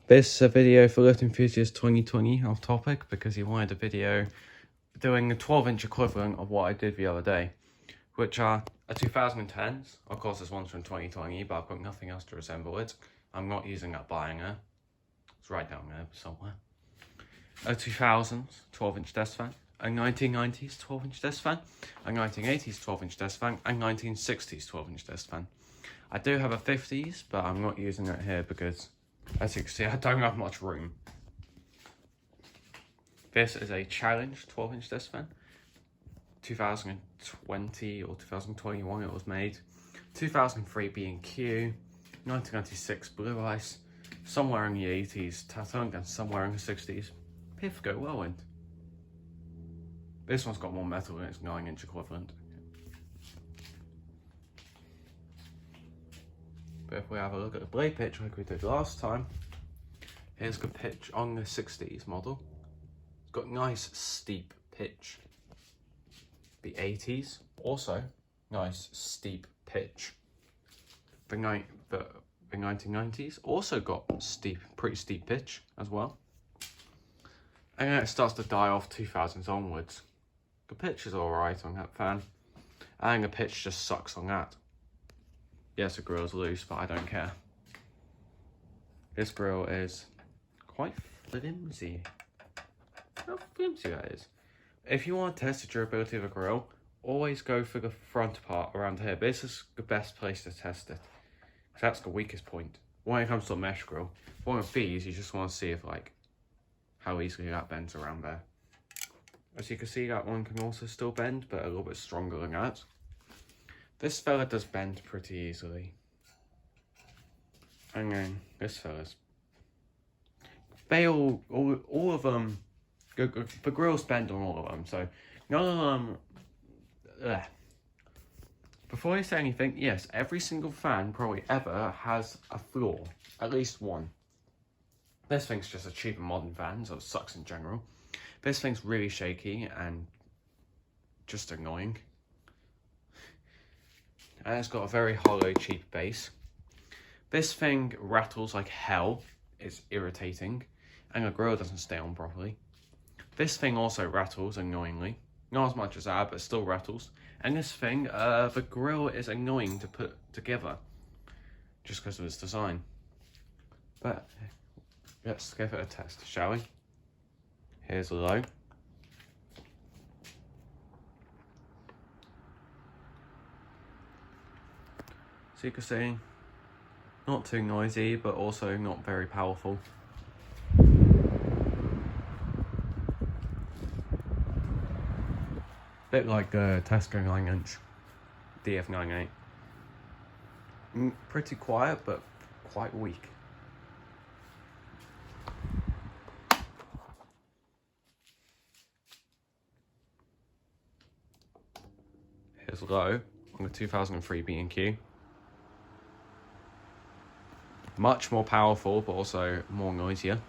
This is a video for Lift Enthusiast 2020 off topic because he wanted a video doing a 12-inch equivalent of what I did the other day, which are a 2010s. Of course, this one's from 2020, but I've got nothing else to resemble it. I'm not using that Bionger. It's right down there somewhere. A 2000s 12-inch desk fan, a 1990s 12-inch desk fan, a 1980s 12-inch desk fan, and 1960s 12-inch desk fan. I do have a 50s, but I'm not using it here because, as you can see, I don't have much room. This is a Challenge 12-inch desk fan. 2020 or 2021 it was made. 2003 B&Q. 1996 Blue Ice. Somewhere in the 80s Tatung and somewhere in the 60s Pifco Whirlwind. This one's got more metal in its 9-inch equivalent. But if we have a look at the blade pitch like we did last time, here's the pitch on the 60s model. It's got nice steep pitch. The 80s, also nice steep pitch. The 1990s also got pretty steep pitch as well. And then it starts to die off 2000s onwards. The pitch is alright on that fan. And the pitch just sucks on that. Yes, the grill's loose, but I don't care. This grill is quite flimsy. How flimsy that is. If you want to test the durability of a grill, always go for the front part around here. This is the best place to test it, because that's the weakest point. When it comes to a mesh grill, one of these, you just want to see if how easily that bends around there. As you can see, that one can also still bend, but a little bit stronger than that. This fella does bend pretty easily. And then this fella's. They all of them, the grills bend on all of them, so none of them. Before I say anything, yes, every single fan probably ever has a flaw, at least one. This thing's just a cheap and modern fan, so it sucks in general. This thing's really shaky and just annoying. And it's got a very hollow, cheap base. This thing rattles like hell. It's irritating. And the grill doesn't stay on properly. This thing also rattles annoyingly. Not as much as that, but still rattles. And this thing, the grill is annoying to put together. Just because of its design. But let's give it a test, shall we? Here's the low. So you can see, not too noisy, but also not very powerful. Bit like the Tesco 9-inch DF98. Pretty quiet, but quite weak. Here's low on the 2003 B&Q. Much more powerful, but also more noisier.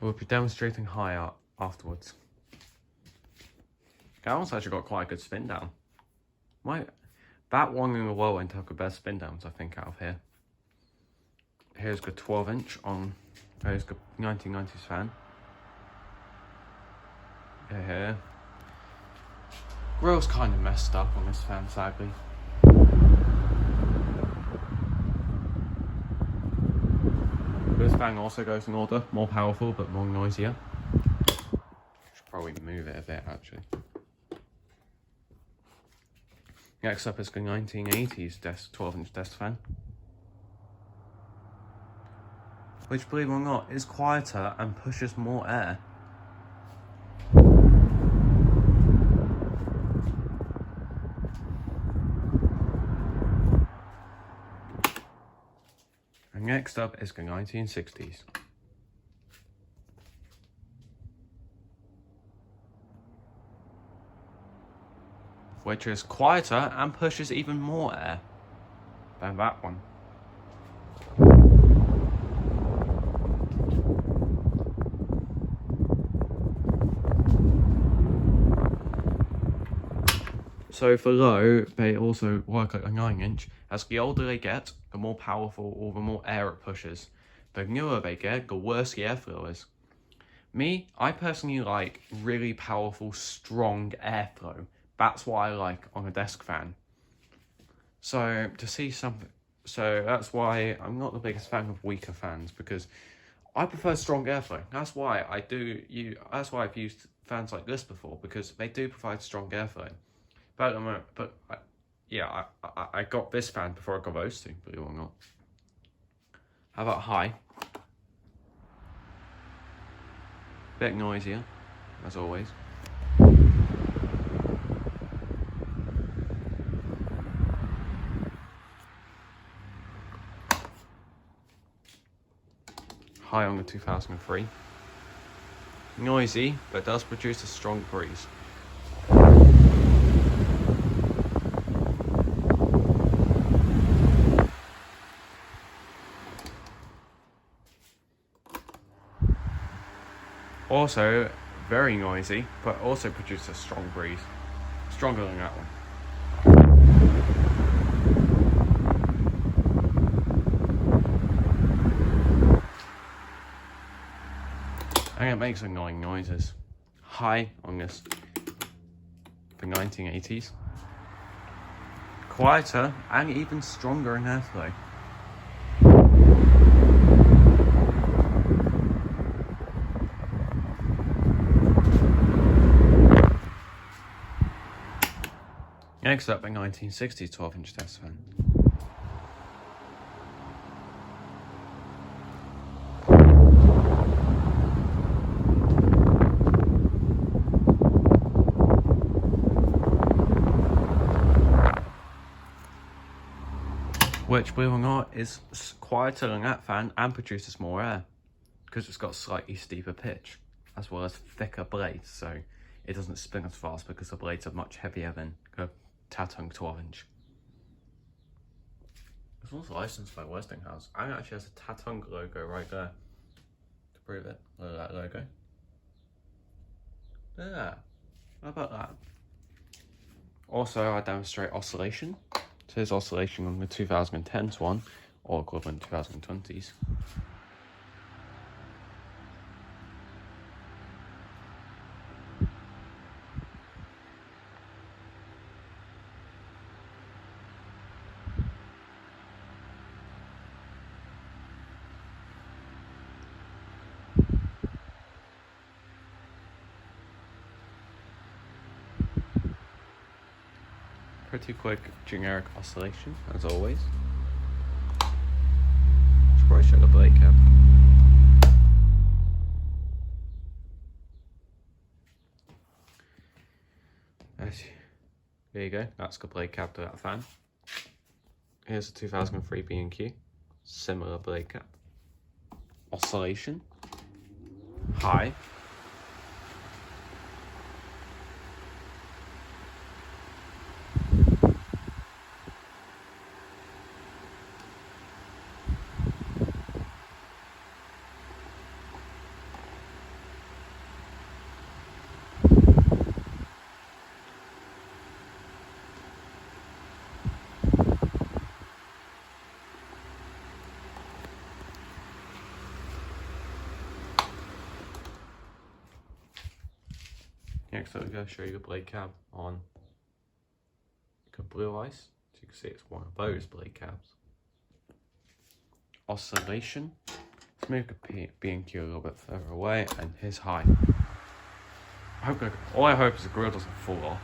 We'll be demonstrating higher afterwards. That one's actually got quite a good spin down. That one in the Whirlwind have the best spin downs, I think, out of here. Here's the 12-inch on. Here's the 1990s fan. Here. Grill's kind of messed up on this fan, sadly. This fan also goes in order, more powerful but more noisier. Should probably move it a bit, actually. Next up is the 1980s 12-inch desk fan, which, believe it or not, is quieter and pushes more air. And next up is the 1960s. Which is quieter and pushes even more air than that one. So for low, they also work like a 9-inch. As the older they get, the more powerful or the more air it pushes. The newer they get, the worse the airflow is. Me, I personally like really powerful, strong airflow. That's what I like on a desk fan. So to see something, so that's why I'm not the biggest fan of weaker fans, because I prefer strong airflow. That's why that's why I've used fans like this before, because they do provide strong airflow. But I got this fan before I got those two, believe it or not. How about high? Bit noisier, as always. High on the 2003. Noisy, but does produce a strong breeze. Also, very noisy, but also produces a strong breeze. Stronger than that one. And it makes annoying noises. High on this, the 1980s. Quieter and even stronger in airflow. Next up, the 1960s 12-inch test fan. Which, believe it or not, is quieter than that fan and produces more air, because it's got slightly steeper pitch, as well as thicker blades, so it doesn't spin as fast because the blades are much heavier than the Tatung 12-inch. It's also licensed by Westinghouse, and it actually has a Tatung logo right there to prove it. Look at that logo. Yeah, how about that? Also, I demonstrate oscillation. So here's oscillation on the 2010s one, or equivalent 2020s. Pretty quick generic oscillation, as always. Should probably show the blade cap. There you go, that's the blade cap to that fan. Here's a 2003 B&Q, similar blade cap. Oscillation, high. Next I'm going to show you the blade cap on Blue Ice. So you can see it's one of those blade caps. Oscillation. Let's move the B&Q a little bit further away, and here's high. All I hope is the grill doesn't fall off.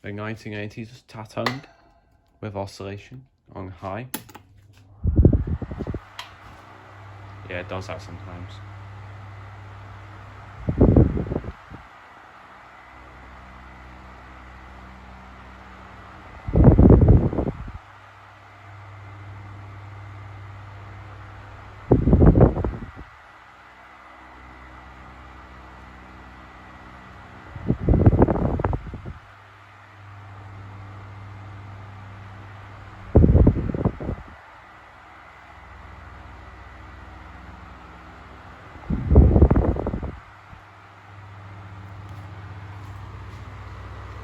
The 1980s was Tatung with oscillation on high. Yeah, it does that sometimes.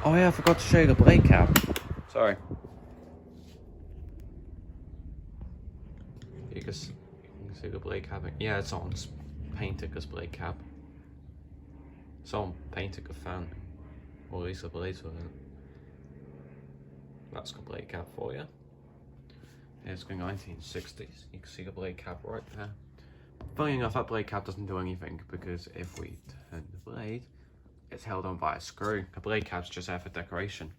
Oh yeah, I forgot to show you the blade cap. Sorry. You can see the blade cap. Yeah, it's on painted as blade cap. Someone painted a fan, or at least the blades with it. That's the blade cap for you. It's the 1960s. You can see the blade cap right there. Funny enough, that blade cap doesn't do anything because if we turn the blade, it's held on by a screw. The blade cap's just there for decoration.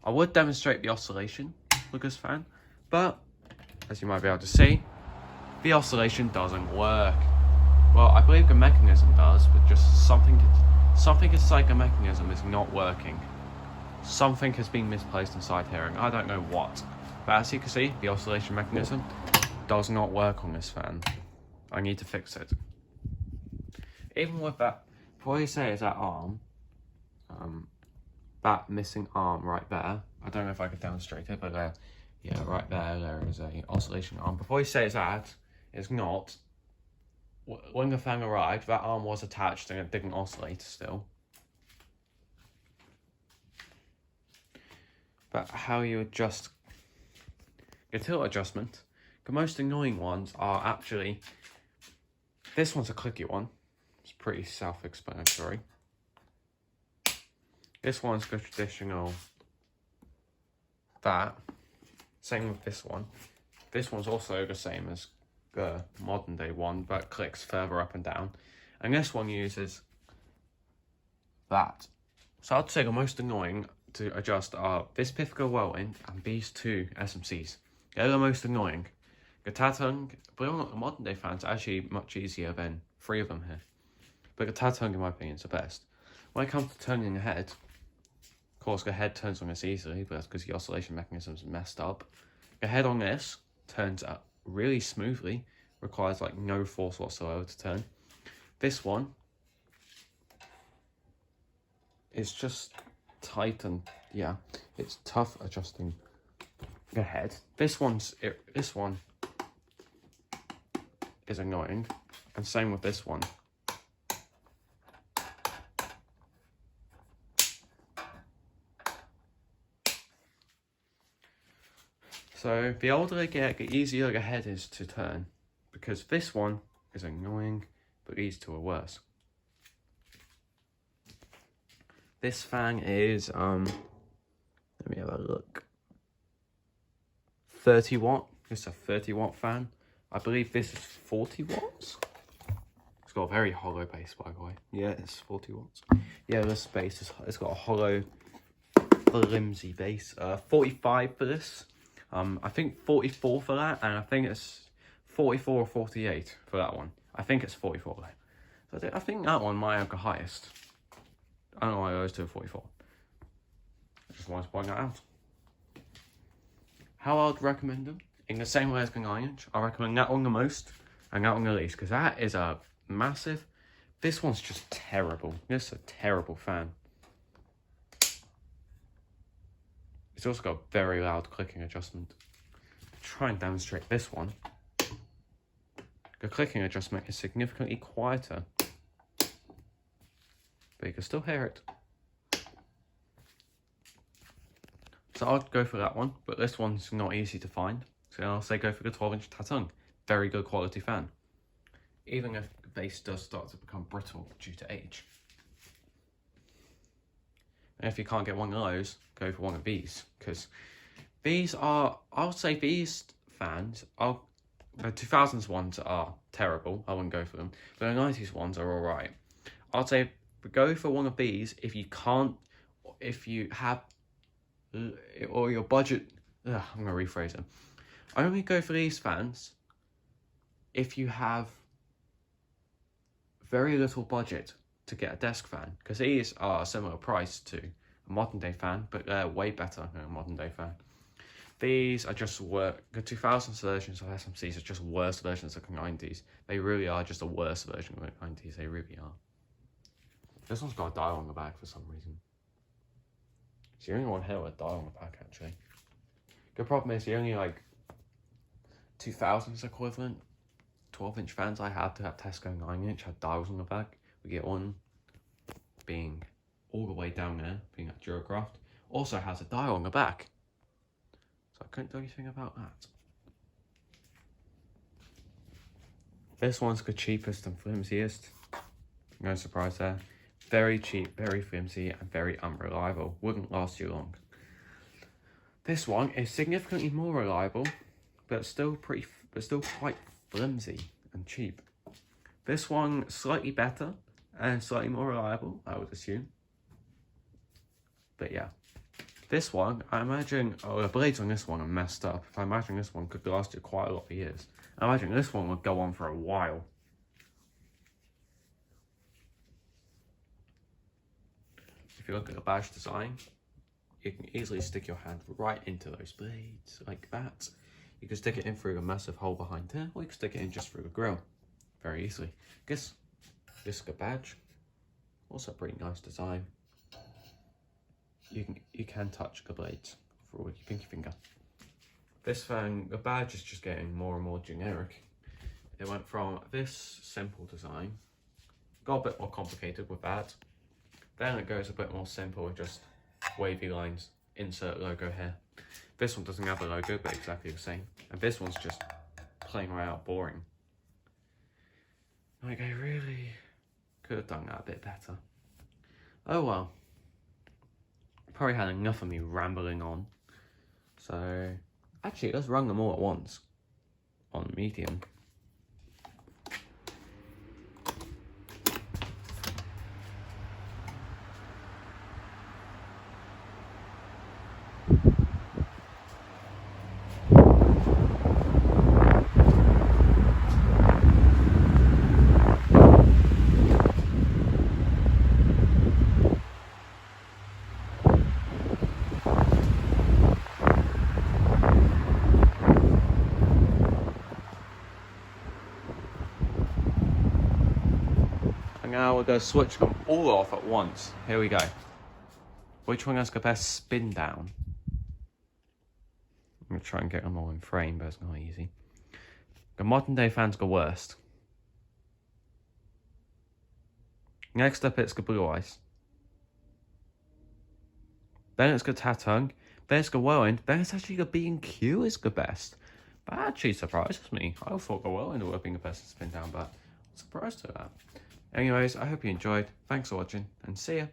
I would demonstrate the oscillation with this fan, but as you might be able to see, the oscillation doesn't work. Well, I believe the mechanism does, but just something inside the mechanism is not working. Something has been misplaced inside here, and I don't know what. But as you can see, the oscillation mechanism does not work on this fan. I need to fix it. Even with that, before you say it's that arm, that missing arm right there, I don't know if I could demonstrate it, but yeah, right there is a oscillation arm. Before you say it's that, it's not. When the fan arrived, that arm was attached and it didn't oscillate still. But how you adjust your tilt adjustment, the most annoying ones are actually, this one's a clicky one. It's pretty self-explanatory. This one's the traditional that. Same with this one. This one's also the same as the modern day one, but clicks further up and down. And this one uses that. So I'd say the most annoying to adjust are this Pifico Whirlwind and these two SMCs. They're the most annoying. The Tatung, believe it or not, the modern day fans are actually much easier than 3 of them here. But the Tatung, in my opinion, is the best. When it comes to turning the head, of course the head turns on this easily, but that's because the oscillation mechanism is messed up. The head on this turns up really smoothly, requires like no force whatsoever to turn. This one is just tight and yeah, it's tough adjusting the head. This one is annoying, and same with this one. So the older I get, the easier the head is to turn, because this one is annoying, but these two are worse. This fan is, let me have a look, 30 watt. It's a 30 watt fan. I believe this is 40 watts. It's got a very hollow base, by the way. Yeah, it's 40 watts. Yeah, this base it's got a hollow, flimsy base. 45 for this. I think 44 for that, and I think it's 44 or 48 for that one. I think it's 44 though. So I think that one might have the highest. I don't know why those two are 44. I just wanted to point that out. How I'd recommend them? In the same way as the 9-inch, I recommend that one the most and that one the least, because that is a massive. This one's just terrible. This is a terrible fan. It's also got a very loud clicking adjustment. Try and demonstrate this one. The clicking adjustment is significantly quieter, but you can still hear it. So I'd go for that one, but this one's not easy to find. So I'll say go for the 12-inch Tatung. Very good quality fan. Even if the base does start to become brittle due to age. And if you can't get one of those, go for one of these. Because these are, I'll say these fans, the 2000s ones are terrible. I wouldn't go for them. But the 90s ones are alright. I'd say go for one of these if you can't, if you have, or your budget, I'm going to rephrase them. I only go for these fans if you have very little budget to get a desk fan, because these are a similar price to a modern day fan, but they're way better than a modern day fan. These are just the 2000s versions of SMCs are just worse versions of the 90s. They really are just a worse version of the 90s, they really are. This one's got a dial on the back for some reason. It's the only one here with a dial on the back, actually. The problem is the only, like, 2000s equivalent 12-inch fans I had to have Tesco 9-inch had dials on the back. We get one being all the way down there, being at Duracraft, also has a dial on the back. So I couldn't do anything about that. This one's the cheapest and flimsiest. No surprise there. Very cheap, very flimsy, and very unreliable. Wouldn't last you long. This one is significantly more reliable, but still quite flimsy and cheap. This one slightly better and slightly more reliable, I would assume. But yeah, this one, I imagine, the blades on this one are messed up. I imagine this one could last you quite a lot of years. I imagine this one would go on for a while. If you look at the badge design, you can easily stick your hand right into those blades like that. You can stick it in through a massive hole behind there, or you can stick it in just through the grill very easily. This is the badge, also pretty nice design. You can touch the blades with your pinky finger. This thing, the badge is just getting more and more generic. It went from this simple design, got a bit more complicated with that. Then it goes a bit more simple with just wavy lines, insert logo here. This one doesn't have a logo, but exactly the same. And this one's just plain right out boring. Like, I really could have done that a bit better. Oh well. Probably had enough of me rambling on. So, actually, let's run them all at once on medium. Now we're going to switch them all off at once. Here we go. Which one has the best spin down? I'm going to try and get them all in frame, but it's not easy. The modern day fans go worst. Next up it's the Blue Ice. Then it's the Tatung. Then it's the Whirlwind. Then it's actually the B&Q is the best. That actually surprises me. I thought the Whirlwind would have been the best spin down, but I'm surprised to that. Anyways, I hope you enjoyed. Thanks for watching, and see ya.